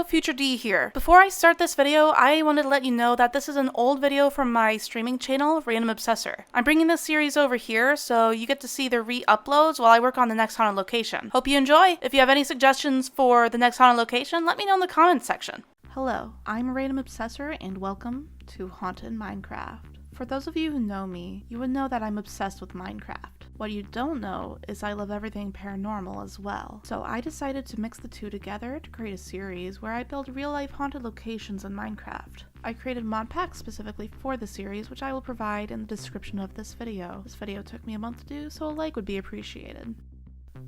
Future D here. Before I start this video, I wanted to let you know that this is an old video from my streaming channel, Random Obsessor. I'm bringing this series over here so you get to see the re-uploads while I work on the next haunted location. Hope you enjoy. If you have any suggestions for the next haunted location, let me know in the comments section. Hello, I'm Random Obsessor and welcome to Haunted Minecraft. For those of you who know me, you would know that I'm obsessed with Minecraft. What you don't know is I love everything paranormal as well. So I decided to mix the two together to create a series where I build real-life haunted locations in Minecraft. I created mod packs specifically for the series, which I will provide in the description of this video. This video took me a month to do, so a like would be appreciated.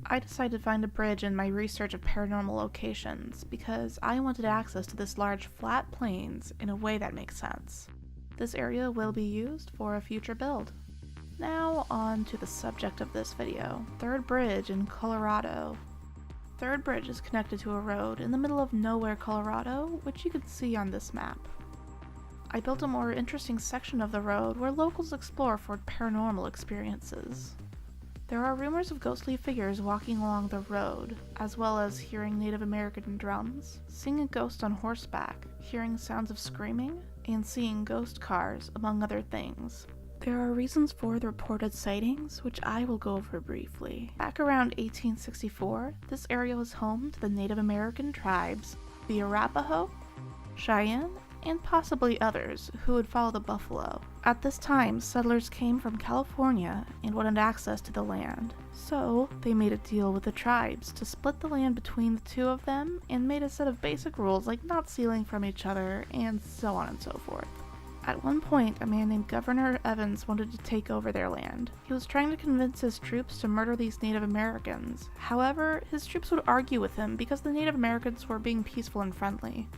I decided to find a bridge in my research of paranormal locations because I wanted access to this large flat plains in a way that makes sense. This area will be used for a future build. Now on to the subject of this video, Third Bridge in Colorado. Third Bridge is connected to a road in the middle of nowhere, Colorado, which you can see on this map. I built a more interesting section of the road where locals explore for paranormal experiences. There are rumors of ghostly figures walking along the road, as well as hearing Native American drums, seeing a ghost on horseback, hearing sounds of screaming, and seeing ghost cars, among other things. There are reasons for the reported sightings, which I will go over briefly. Back around 1864, this area was home to the Native American tribes, the Arapaho, Cheyenne, and possibly others who would follow the buffalo. At this time, settlers came from California and wanted access to the land. So, they made a deal with the tribes to split the land between the two of them and made a set of basic rules like not stealing from each other and so on and so forth. At one point, a man named Governor Evans wanted to take over their land. He was trying to convince his troops to murder these Native Americans. However, his troops would argue with him because the Native Americans were being peaceful and friendly.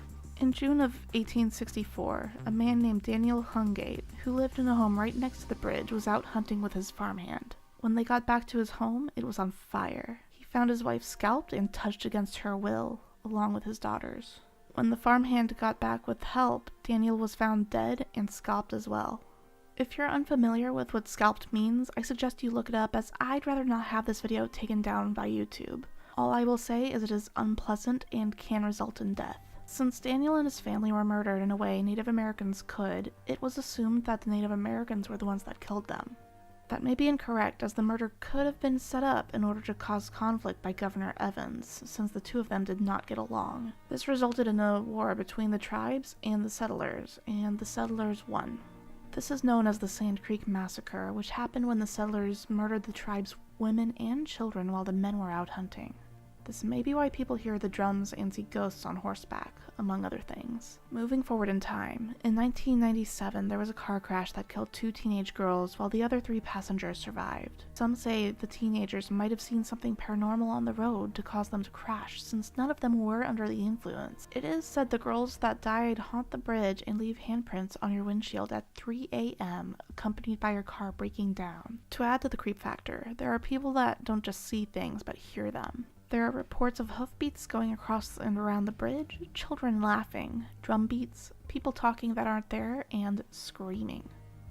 In June of 1864, a man named Daniel Hungate, who lived in a home right next to the bridge, was out hunting with his farmhand. When they got back to his home, it was on fire. He found his wife scalped and touched against her will, along with his daughters. When the farmhand got back with help, Daniel was found dead and scalped as well. If you're unfamiliar with what scalped means, I suggest you look it up, as I'd rather not have this video taken down by YouTube. All I will say is it is unpleasant and can result in death. Since Daniel and his family were murdered in a way Native Americans could, it was assumed that the Native Americans were the ones that killed them. That may be incorrect, as the murder could have been set up in order to cause conflict by Governor Evans, since the two of them did not get along. This resulted in a war between the tribes and the settlers won. This is known as the Sand Creek Massacre, which happened when the settlers murdered the tribe's women and children while the men were out hunting. This may be why people hear the drums and see ghosts on horseback, among other things. Moving forward in time, in 1997 there was a car crash that killed 2 teenage girls while the other 3 passengers survived. Some say the teenagers might have seen something paranormal on the road to cause them to crash, since none of them were under the influence. It is said the girls that died haunt the bridge and leave handprints on your windshield at 3 a.m. accompanied by your car breaking down. To add to the creep factor, there are people that don't just see things but hear them. There are reports of hoofbeats going across and around the bridge, children laughing, drum beats, people talking that aren't there, and screaming.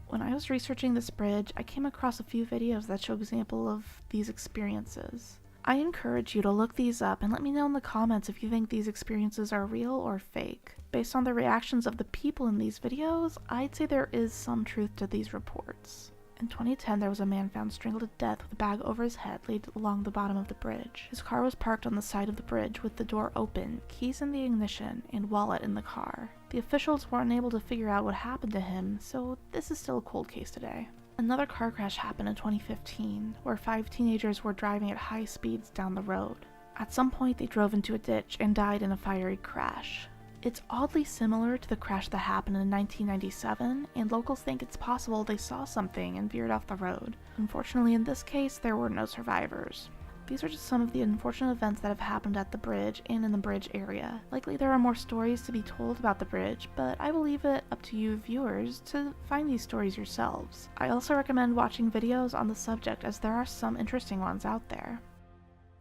When I was researching this bridge, I came across a few videos that show examples of these experiences. I encourage you to look these up and let me know in the comments if you think these experiences are real or fake. Based on the reactions of the people in these videos, I'd say there is some truth to these reports. In 2010, there was a man found strangled to death with a bag over his head laid along the bottom of the bridge. His car was parked on the side of the bridge with the door open, keys in the ignition, and wallet in the car. The officials were unable to figure out what happened to him, so this is still a cold case today. Another car crash happened in 2015, where 5 teenagers were driving at high speeds down the road. At some point, they drove into a ditch and died in a fiery crash. It's oddly similar to the crash that happened in 1997, and locals think it's possible they saw something and veered off the road. Unfortunately, in this case, there were no survivors. These are just some of the unfortunate events that have happened at the bridge and in the bridge area. Likely there are more stories to be told about the bridge, but I will leave it up to you viewers to find these stories yourselves. I also recommend watching videos on the subject, as there are some interesting ones out there.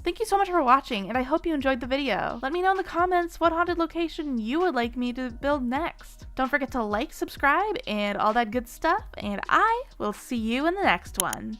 Thank you so much for watching, and I hope you enjoyed the video. Let me know in the comments what haunted location you would like me to build next. Don't forget to like, subscribe, and all that good stuff, and I will see you in the next one.